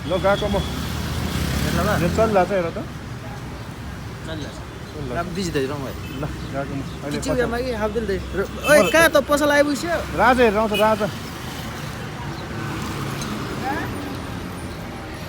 Lo gako mo. Yan चल रहा था हेर त बिजी दाइ रङ भाइ ल गएको म अहिले चिउमा कि हाब्दिल दाइ ओइ कहाँ त पसल आइपुग्यो राजा हेरेर आउँछ राजा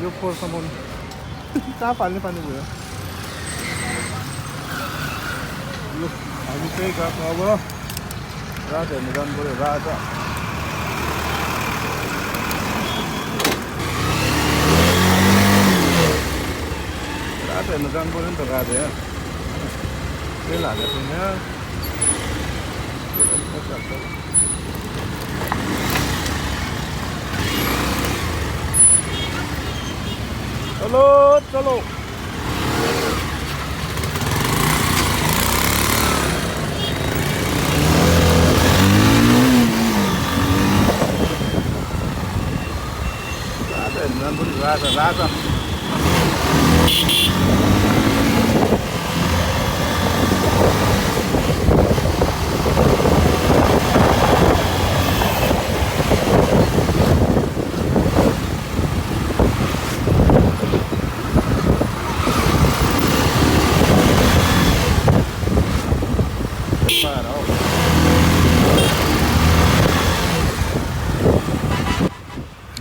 यो फोहोरसम्म कहाँ फाल्ने पानी भयो यो हामी चाहिँ गएको अब राजा हेर्नु जानु पऱ्यो राजा राजा हेर्नु जानु पऱ्यो नि त राजा यहाँ तेल हालेको छैन चलो चलो राजा राजा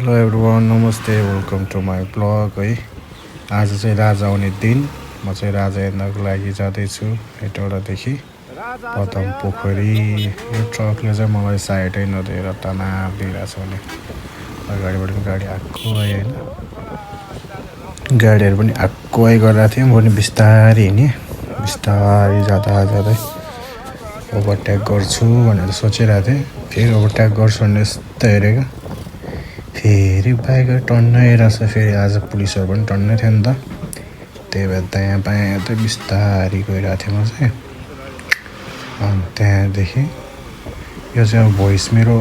हेलो एभ्रिवान नमस्ते वेलकम टु माई ब्लग है आज चाहिँ राजा आउने दिन म चाहिँ राजा हेर्नको लागि जाँदैछु हेटौडादेखि पदम पोखरी यो ट्रकले चाहिँ मलाई साइडै नदिएर तनाव दिइरहेको छ भने अगाडिबाट पनि गाडी आएको आयो होइन गाडीहरू पनि आएको आइ गरिरहेको थियौँ पनि बिस्तारै हिँडेँ बिस्तारै जाँदा जाँदै ओभरटेक गर्छु भनेर सोचिरहेको थिएँ फेरि ओभरटेक गर्छु भनेर यस्तो हेरेको फेरि बाइक टन्नै रहेछ फेरि आज पुलिसहरू पनि टन्नै थियो नि त त्यही भएर दायाँ बायाँ त बिस्तारै गइरहेको थिएँ म चाहिँ अनि त्यहाँदेखि यो चाहिँ अब मेरो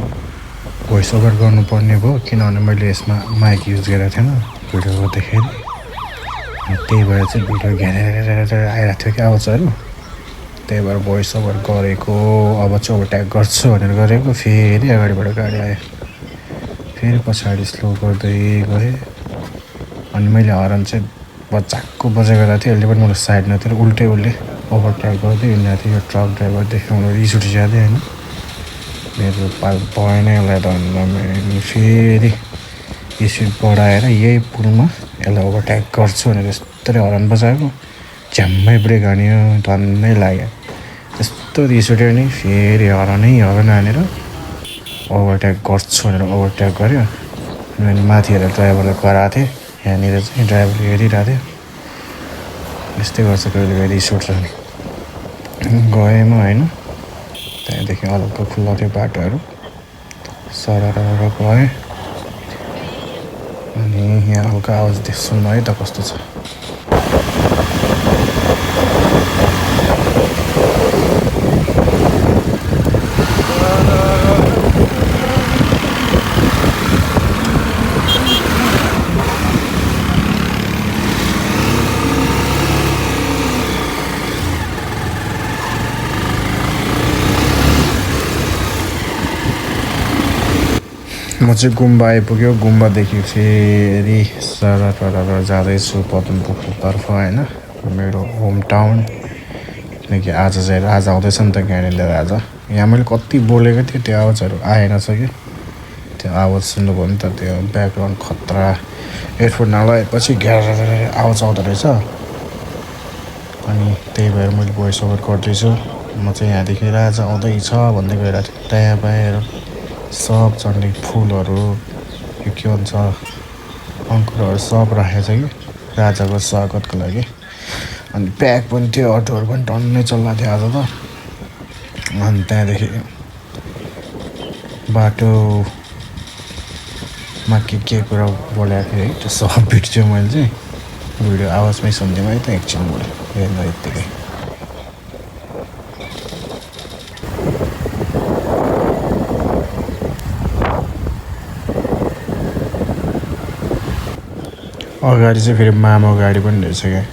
भोइस ओभर गर्नुपर्ने भयो किनभने मैले यसमा माइक युज गरेको थिएन भिडियो गर्दाखेरि त्यही भएर चाहिँ भिडियो घेरेर आइरहेको थियो कि आवाजहरू त्यही भएर भोइस ओभर गरेको अब चाहिँ ओभरटेक गर्छु भनेर गरेको फेरि अगाडिबाट गाडी आयो फेरि पछाडि स्लो गर्दै गएँ अनि मैले हरन चाहिँ बच्चाको बजाएको थिएँ अहिले पनि मलाई साइड नतिर उल्टै उसले ओभरटेक गर्दै हिँडेको थियो यो ट्रक ड्राइभरदेखि मलाई रिस उठि जाँदै होइन मेरो पाल भएन यसलाई त भनेर फेरि स्पिड बढाएर यही पुलमा यसलाई ओभरटेक गर्छु भनेर यस्तरी हरन बजाएको झ्याम्मै ब्रेक हान्यो धन्नै लाग्यो त्यस्तो रिस उठ्यो नि फेरि हरन हानेर ओभरटेक गर्छु भनेर ओभरटेक गऱ्यो अनि माथि हेरेर ड्राइभरलाई कराएको थिएँ यहाँनिर चाहिँ ड्राइभरले हेरिरहेको थियो यस्तै गर्छ कहिले कहिले रिस उठ्छ गएँ म होइन त्यहाँदेखि हल्का खुल्ला थियो बाटोहरू सरर गएँ अनि यहाँ हल्का आवाज सुन्नु है त कस्तो छ म चाहिँ गुम्बा आइपुग्यो गुम्बादेखि फेरि सरर जाँदैछु पदम पोखरीतर्फ होइन मेरो होम टाउन किनकि आज चाहिँ राजा आउँदैछ नि त यहाँनिर राजा यहाँ मैले कति बोलेको थिएँ त्यो आवाजहरू आएन छ कि त्यो आवाज सुन्नुभयो नि त त्यो ब्याकग्राउन्ड खतरा हेडफोन नलाएपछि घेर आवाज आउँदो रहेछ अनि त्यही भएर मैले भोइस ओभर गर्दैछु म चाहिँ यहाँदेखि राजा आउँदैछ भन्दै गइरहेको थिएँ दायाँ बायाँ सब चढ्ने फुलहरू यो के भन्छ अङ्कुरहरू सब राखेको छ कि राजाको स्वागतको लागि अनि प्याक पनि थियो अटोहरू पनि टन्नै चल्लाएको थियो आज त अनि त्यहाँदेखि बाटोमा के कुरा बोलेको थिएँ है त्यो सब भिडियो मैले चाहिँ भिडियो आवाजमै सुनिदिउँ है त एकछिनबाट हेर्नु यत्तिकै अगाडि चाहिँ फेरि मामा गाडी पनि रहेछ क्या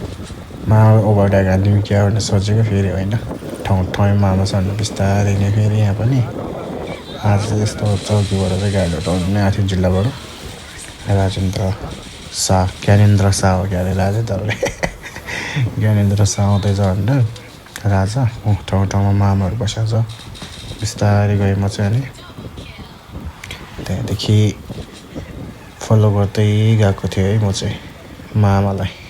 मामा ओभरटेक हालिदिउँ क्या भनेर सोचेको फेरि होइन ठाउँ ठाउँमा मामा छ भने बिस्तारै नै फेरि यहाँ पनि आज चाहिँ यस्तो चौकीबाट चाहिँ गाडी उठाउनु नै आएको थियो जिल्लाबाट राजेन्द्र शाह ज्ञानेन्द्र शाह हो क्या अरे राजा तपाईँले ज्ञानेन्द्र शाह आउँदैछ भनेर राजा ठाउँ ठाउँमा मामाहरू बसेको छ बिस्तारै गएँ म चाहिँ अनि त्यहाँदेखि फलो गर्दै गएको थिएँ है म चाहिँ मामालाई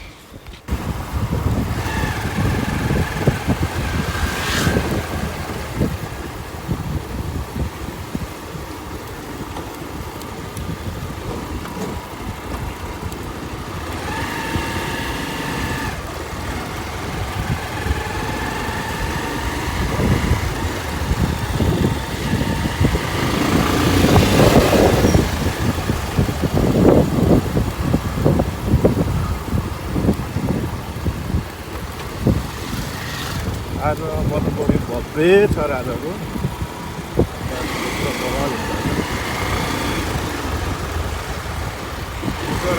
आज मोटो बडी भव्य छ राजाको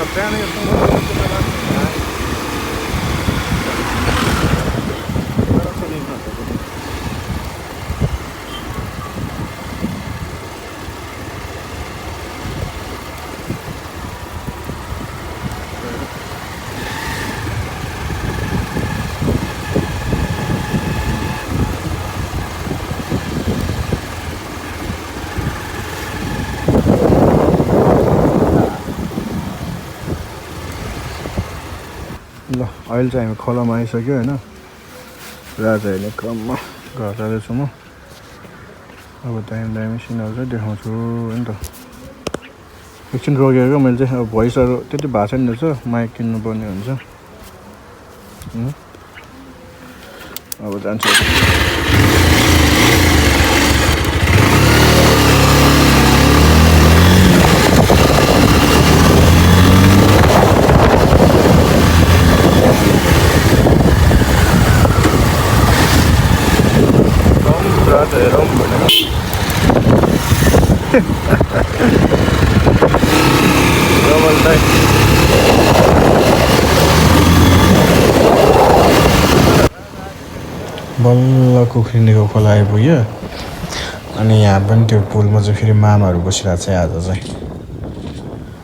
बिहान यस्तो ल अहिले चाहिँ हामी खोलामा आइसक्यो होइन राजा हेर्ने क्रममा घर जाँदैछु म अब दामी दामी सिनहरू चाहिँ देखाउँछु होइन त एकछिन रोकेको मैले चाहिँ अब भोइसहरू त्यति भएको छैन रहेछ माइक किन्नुपर्ने हुन्छ अब जान्छु बल्ल कुखुरिनीको खोला आइपुग्यो अनि यहाँ पनि त्यो पुलमा चाहिँ फेरि मामाहरू बसिरहेको छ आज चाहिँ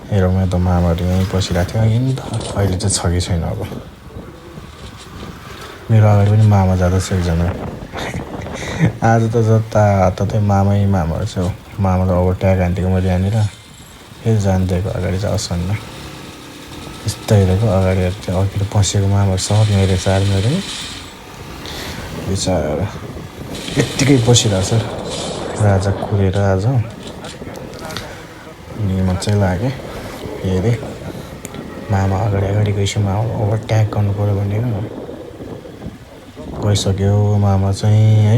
हेरौँ त मामाहरू यहीँ बसिरहेको थियो अघि नि त अहिले चाहिँ छ कि छैन अब मेरो अगाडि पनि मामा जाँदैछ एकजना आज त जताततै मामाहरू छ मामालाई ओभरटेक हानिदिएको मैले यहाँनिर फेरि जानिदिएको अगाडि जाओस् भनेर यस्तो हेरेको अगाडि चाहिँ अघि बसेको मामाहरू सब मेरो चार मेरो बिचरा यत्तिकै बसिरहेछ राजा कुरेर आज अनि मजाइ लाग्यो हेरेँ मामा अगाडि गएपछि मामा ओभरटेक गर्नु पऱ्यो भनेर गइसक्यो मामा चाहिँ है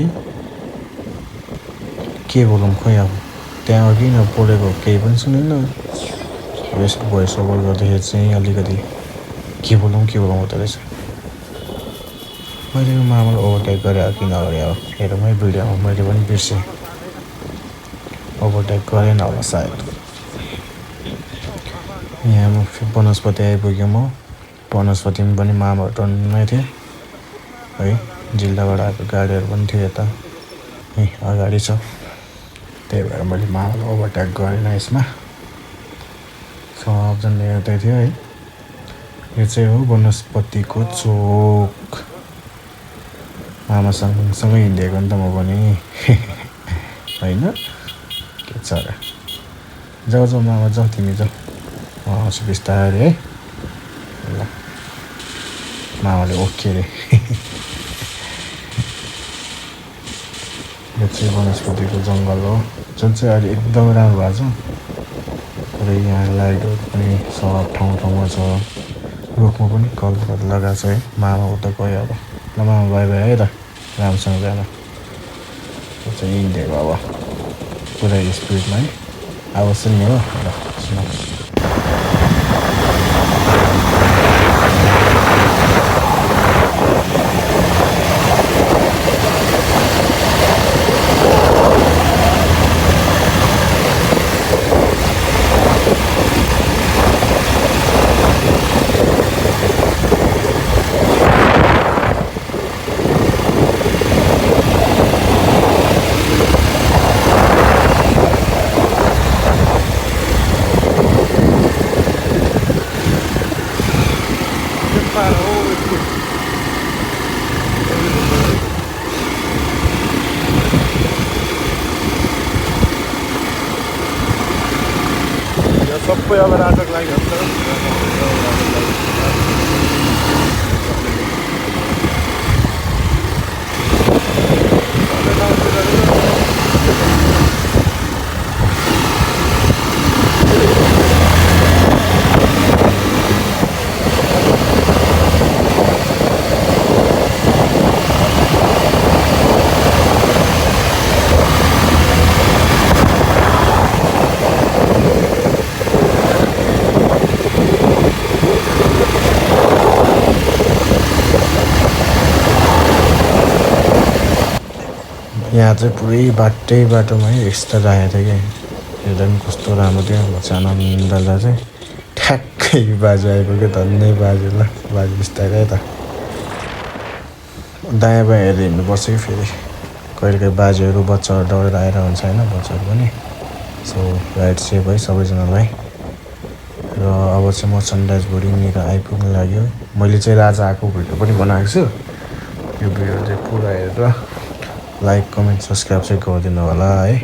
के बोलौँ खोइ अब त्यहाँ अघि न बोलेको केही पनि सुनेन यसको भोइस ओभर गर्दाखेरि चाहिँ अलिकति के बोलौँ हुँदो रहेछ मैले मामालाई ओभरटेक गरेँ किन गरेँ अब हेरौँ है भिडियोमा मैले पनि बिर्सेँ ओभरटेक गरेन होला सायद यहाँ म वनस्पति आइपुग्यो म वनस्पतिमा पनि मामाहरू टन्नै थियो है जिल्लाबाट आएको गाडीहरू पनि थियो यता अगाडि छ त्यही भएर मैले मामालाई ओभरटेक गरेन यसमा सबजना हेर्दै थियो है यो चाहिँ हो वनस्पतिको चोक आमासँगै हिँडेको नि त म पनि होइन के छ र जाऊ मामा जाऊ तिमी जाऊ आउँछु बिस्तारै है ल मामाले ओके रे यो चाहिँ वनस्पतिको जङ्गल हो जुन चाहिँ अहिले एकदम राम्रो भएको छ र यहाँ लाइटहरू पनि सब ठाउँमा छ रुखमा पनि कलर लगाएको छ है मामा उता गयो अब ल मामा बाई बाई है त राम्रोसँग जान त्यो चाहिँ हिँडेको अब पुरै स्पिडमा है आवाज नि हो ल सुन सबै अब राजाको लागि हो नि त यहाँ चाहिँ पुरै बाटोमा है यस्तो राखेको थियो कि हेर्दा पनि कस्तो राम्रो थियो भन्छ आनन्दलाई चाहिँ ठ्याक्कै बाजु आइपुग्यो धन्नै बाजु ल बाजु बिस्तारै त दायाँ बायाँ हेरेर हिँड्नुपर्छ कि फेरि कहिले कहिले बाजुहरू बच्चाहरू डढेर आएर हुन्छ होइन बच्चाहरू पनि सो राइट सेफ है सबैजनालाई र अब चाहिँ म सनराइज बोर्डिङनिर आइपुग्नु लाग्यो मैले चाहिँ राजा आएको भिडियो पनि बनाएको छु यो भिडियो चाहिँ पुरा हेरेर लाइक कमेन्ट सब्सक्राइब चाहिँ गरिदिनु होला है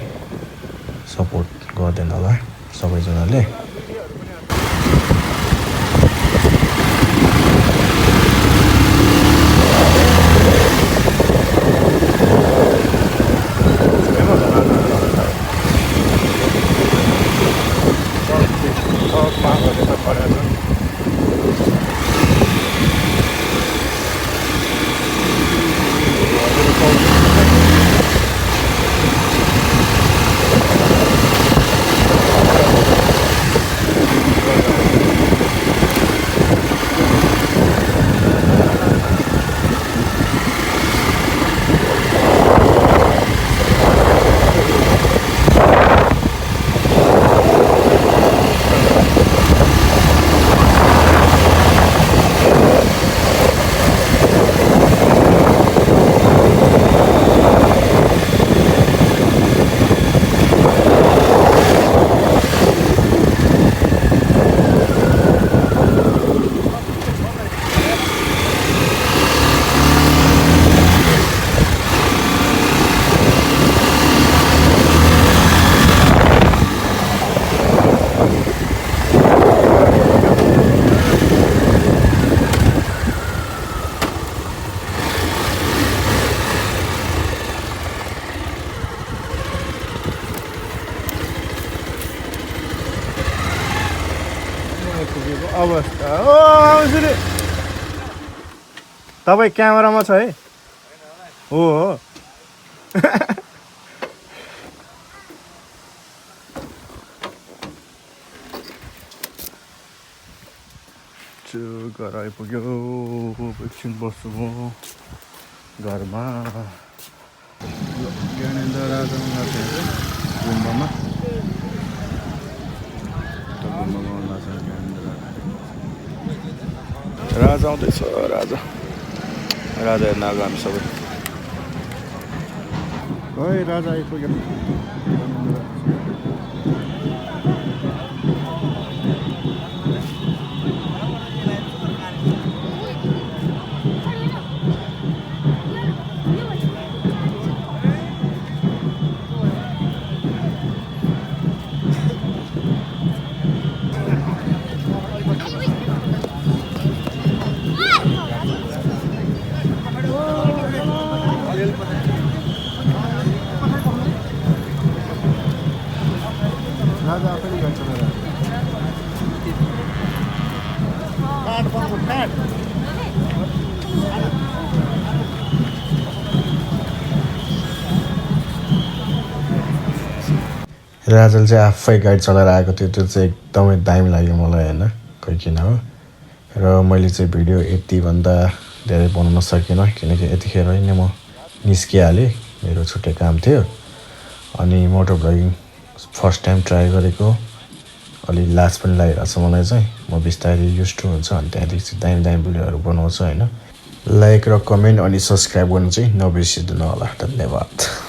सपोर्ट गरिदिनु होला सबैजनाले अवस्था ओ आउँछु रे तपाईँ क्यामेरामा छ है हो घर आइपुग्यो एकछिन बस्छु म घरमा ज्ञानेन्द्र राजा गुम्बामा राजा आउँदैछ राजा हेर्न आएको हामी सबै है राजा आइपुग्यो राजा आफैले गर्छ राजल चाहिँ आफै गाडी चलाएर आएको थियो त्यो चाहिँ एकदमै दामी लाग्यो मलाई होइन खै किन हो र मैले चाहिँ भिडियो यतिभन्दा धेरै बनाउन सकिनँ किनकि यतिखेर नै म निस्किहालेँ मेरो छुट्टै काम थियो अनि मोटो भ्लगिङ फर्स्ट टाइम ट्राई गरेको अलि लाज पनि लागिरहेको छ मलाई चाहिँ म बिस्तारै युज टु हुन्छ अनि त्यहाँदेखि चाहिँ दामी दामी भिडियोहरू बनाउँछु होइन लाइक र कमेन्ट अनि सब्सक्राइब गर्नु चाहिँ नबिर्सिदिनु होला धन्यवाद